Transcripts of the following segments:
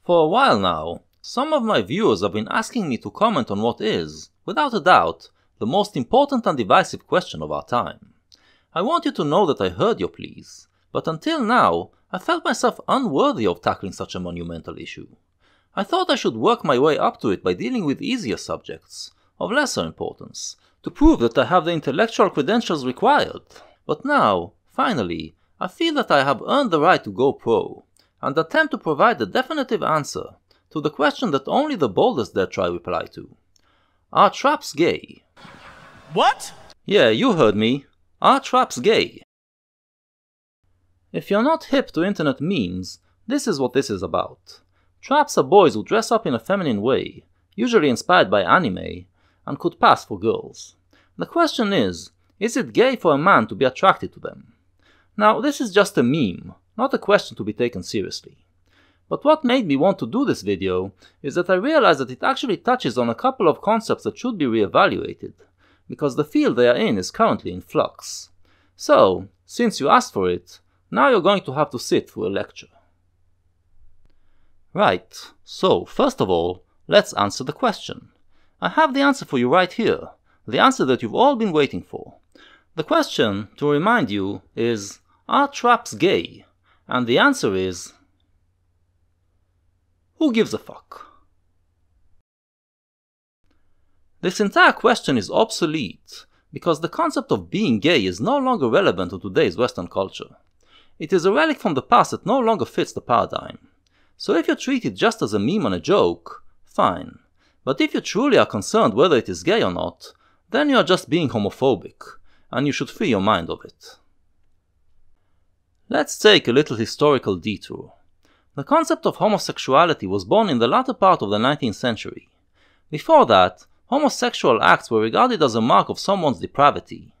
For a while now, some of my viewers have been asking me to comment on what is, without a doubt, the most important and divisive question of our time. I want you to know that I heard your pleas, but until now, I felt myself unworthy of tackling such a monumental issue. I thought I should work my way up to it by dealing with easier subjects, of lesser importance, to prove that I have the intellectual credentials required. But now, finally, I feel that I have earned the right to go pro, and attempt to provide a definitive answer to the question that only the boldest dare try reply to. Are traps gay? What? Yeah, you heard me. Are traps gay? If you're not hip to internet memes, this is what this is about. Traps are boys who dress up in a feminine way, usually inspired by anime, and could pass for girls. The question is it gay for a man to be attracted to them? Now, this is just a meme, not a question to be taken seriously. But what made me want to do this video is that I realized that it actually touches on a couple of concepts that should be reevaluated, because the field they are in is currently in flux. So, since you asked for it, now you're going to have to sit through a lecture. Right, so first of all, let's answer the question. I have the answer for you right here, the answer that you've all been waiting for. The question, to remind you, is, are traps gay? And the answer is, who gives a fuck? This entire question is obsolete, because the concept of being gay is no longer relevant to today's Western culture. It is a relic from the past that no longer fits the paradigm. So if you treat it just as a meme and a joke, fine. But if you truly are concerned whether it is gay or not, then you are just being homophobic, and you should free your mind of it. Let's take a little historical detour. The concept of homosexuality was born in the latter part of the 19th century. Before that, homosexual acts were regarded as a mark of someone's depravity.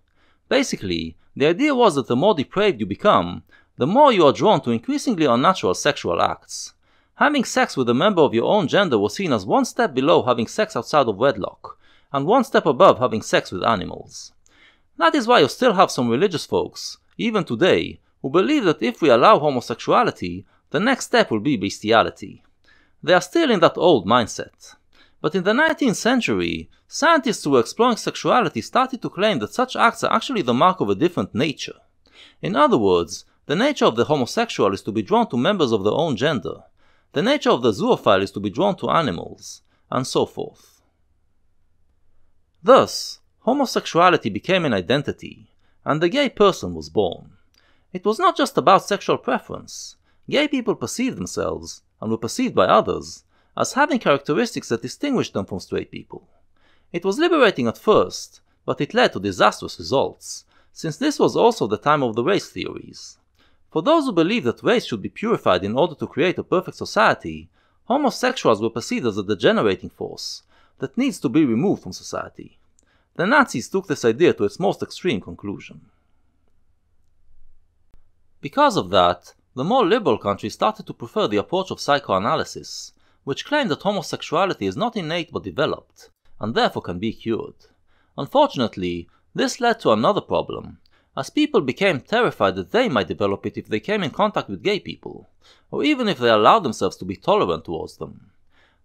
Basically, the idea was that the more depraved you become, the more you are drawn to increasingly unnatural sexual acts. Having sex with a member of your own gender was seen as one step below having sex outside of wedlock, and one step above having sex with animals. That is why you still have some religious folks, even today, who believe that if we allow homosexuality, the next step will be bestiality. They are still in that old mindset. But in the 19th century, scientists who were exploring sexuality started to claim that such acts are actually the mark of a different nature. In other words, the nature of the homosexual is to be drawn to members of their own gender. The nature of the zoophile is to be drawn to animals, and so forth. Thus, homosexuality became an identity, and the gay person was born. It was not just about sexual preference. Gay people perceived themselves, and were perceived by others, as having characteristics that distinguished them from straight people. It was liberating at first, but it led to disastrous results, since this was also the time of the race theories. For those who believed that race should be purified in order to create a perfect society, homosexuals were perceived as a degenerating force that needs to be removed from society. The Nazis took this idea to its most extreme conclusion. Because of that, the more liberal countries started to prefer the approach of psychoanalysis, which claimed that homosexuality is not innate but developed, and therefore can be cured. Unfortunately, this led to another problem, as people became terrified that they might develop it if they came in contact with gay people, or even if they allowed themselves to be tolerant towards them.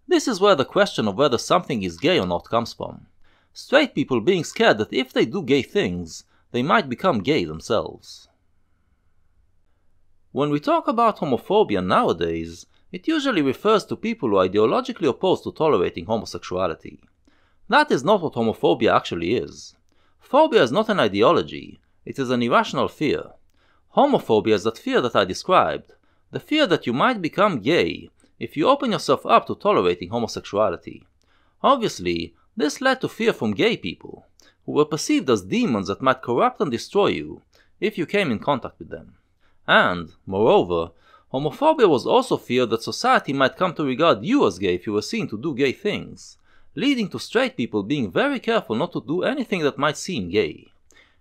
This is where the question of whether something is gay or not comes from. Straight people being scared that if they do gay things, they might become gay themselves. When we talk about homophobia nowadays, it usually refers to people who are ideologically opposed to tolerating homosexuality. That is not what homophobia actually is. Phobia is not an ideology, it is an irrational fear. Homophobia is that fear that I described, the fear that you might become gay if you open yourself up to tolerating homosexuality. Obviously, this led to fear from gay people, who were perceived as demons that might corrupt and destroy you if you came in contact with them. And, moreover, homophobia was also fear that society might come to regard you as gay if you were seen to do gay things, leading to straight people being very careful not to do anything that might seem gay.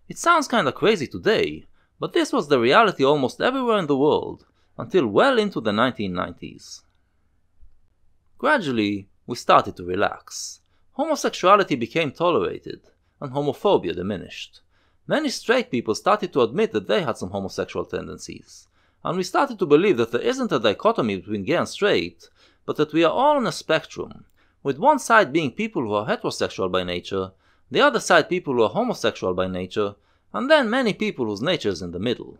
It sounds kinda crazy today, but this was the reality almost everywhere in the world, until well into the 1990s. Gradually, we started to relax. Homosexuality became tolerated, and homophobia diminished. Many straight people started to admit that they had some homosexual tendencies, and we started to believe that there isn't a dichotomy between gay and straight, but that we are all on a spectrum, with one side being people who are heterosexual by nature, the other side people who are homosexual by nature, and then many people whose nature is in the middle.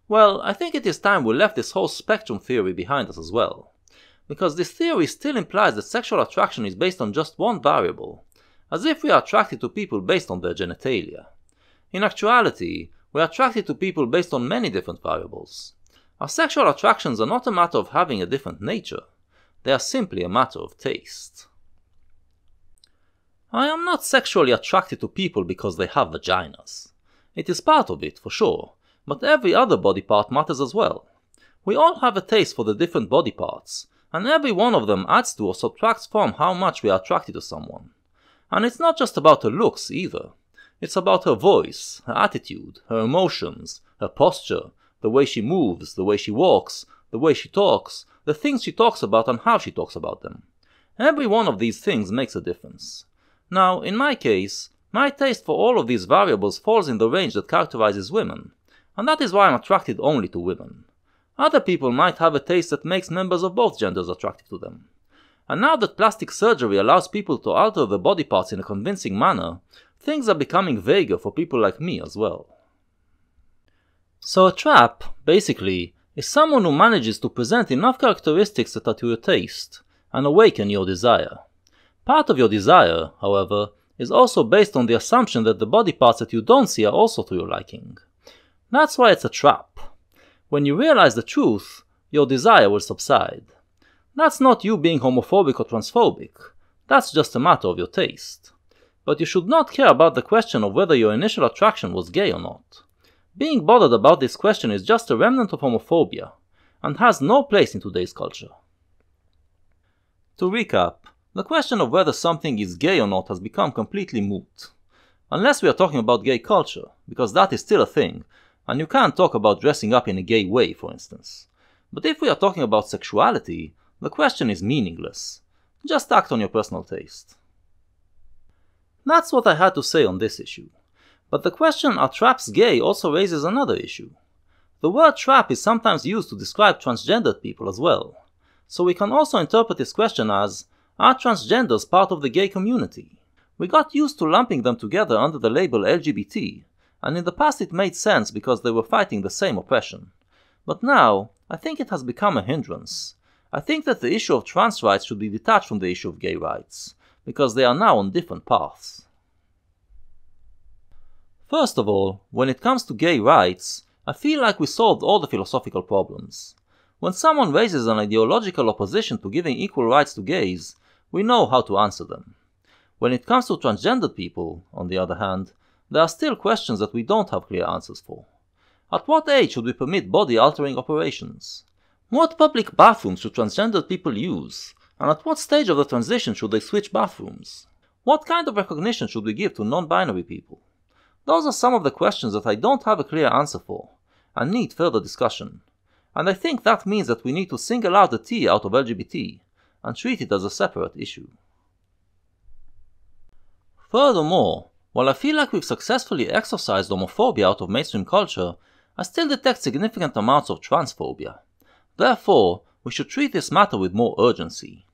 Well, I think it is time we left this whole spectrum theory behind us as well, because this theory still implies that sexual attraction is based on just one variable, as if we are attracted to people based on their genitalia. In actuality, we are attracted to people based on many different variables. Our sexual attractions are not a matter of having a different nature, they are simply a matter of taste. I am not sexually attracted to people because they have vaginas. It is part of it, for sure, but every other body part matters as well. We all have a taste for the different body parts, and every one of them adds to or subtracts from how much we are attracted to someone. And it's not just about her looks either. It's about her voice, her attitude, her emotions, her posture, the way she moves, the way she walks, the way she talks, the things she talks about and how she talks about them. Every one of these things makes a difference. Now, in my case, my taste for all of these variables falls in the range that characterizes women, and that is why I'm attracted only to women. Other people might have a taste that makes members of both genders attractive to them. And now that plastic surgery allows people to alter their body parts in a convincing manner, things are becoming vaguer for people like me as well. So a trap, basically, is someone who manages to present enough characteristics that are to your taste, and awaken your desire. Part of your desire, however, is also based on the assumption that the body parts that you don't see are also to your liking. That's why it's a trap. When you realize the truth, your desire will subside. That's not you being homophobic or transphobic, that's just a matter of your taste. But you should not care about the question of whether your initial attraction was gay or not. Being bothered about this question is just a remnant of homophobia, and has no place in today's culture. To recap, the question of whether something is gay or not has become completely moot. Unless we are talking about gay culture, because that is still a thing, and you can't talk about dressing up in a gay way, for instance. But if we are talking about sexuality, the question is meaningless. Just act on your personal taste. That's what I had to say on this issue. But the question, are traps gay, also raises another issue. The word trap is sometimes used to describe transgendered people as well. So we can also interpret this question as, are transgenders part of the gay community? We got used to lumping them together under the label LGBT, and in the past it made sense because they were fighting the same oppression. But now, I think it has become a hindrance. I think that the issue of trans rights should be detached from the issue of gay rights, because they are now on different paths. First of all, when it comes to gay rights, I feel like we solved all the philosophical problems. When someone raises an ideological opposition to giving equal rights to gays, we know how to answer them. When it comes to transgendered people, on the other hand, there are still questions that we don't have clear answers for. At what age should we permit body-altering operations? What public bathrooms should transgendered people use? And at what stage of the transition should they switch bathrooms? What kind of recognition should we give to non-binary people? Those are some of the questions that I don't have a clear answer for, and need further discussion. And I think that means that we need to single out the T out of LGBT, and treat it as a separate issue. Furthermore, while I feel like we've successfully exorcised homophobia out of mainstream culture, I still detect significant amounts of transphobia. Therefore, we should treat this matter with more urgency.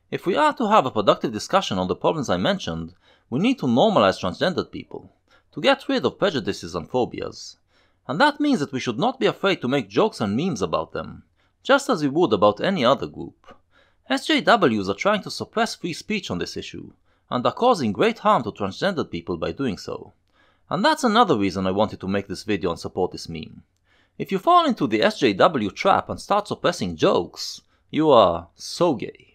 If we are to have a productive discussion on the problems I mentioned, we need to normalize transgendered people, to get rid of prejudices and phobias. And that means that we should not be afraid to make jokes and memes about them, just as we would about any other group. SJWs are trying to suppress free speech on this issue, and are causing great harm to transgendered people by doing so. And that's another reason I wanted to make this video and support this meme. If you fall into the SJW trap and start suppressing jokes, you are so gay.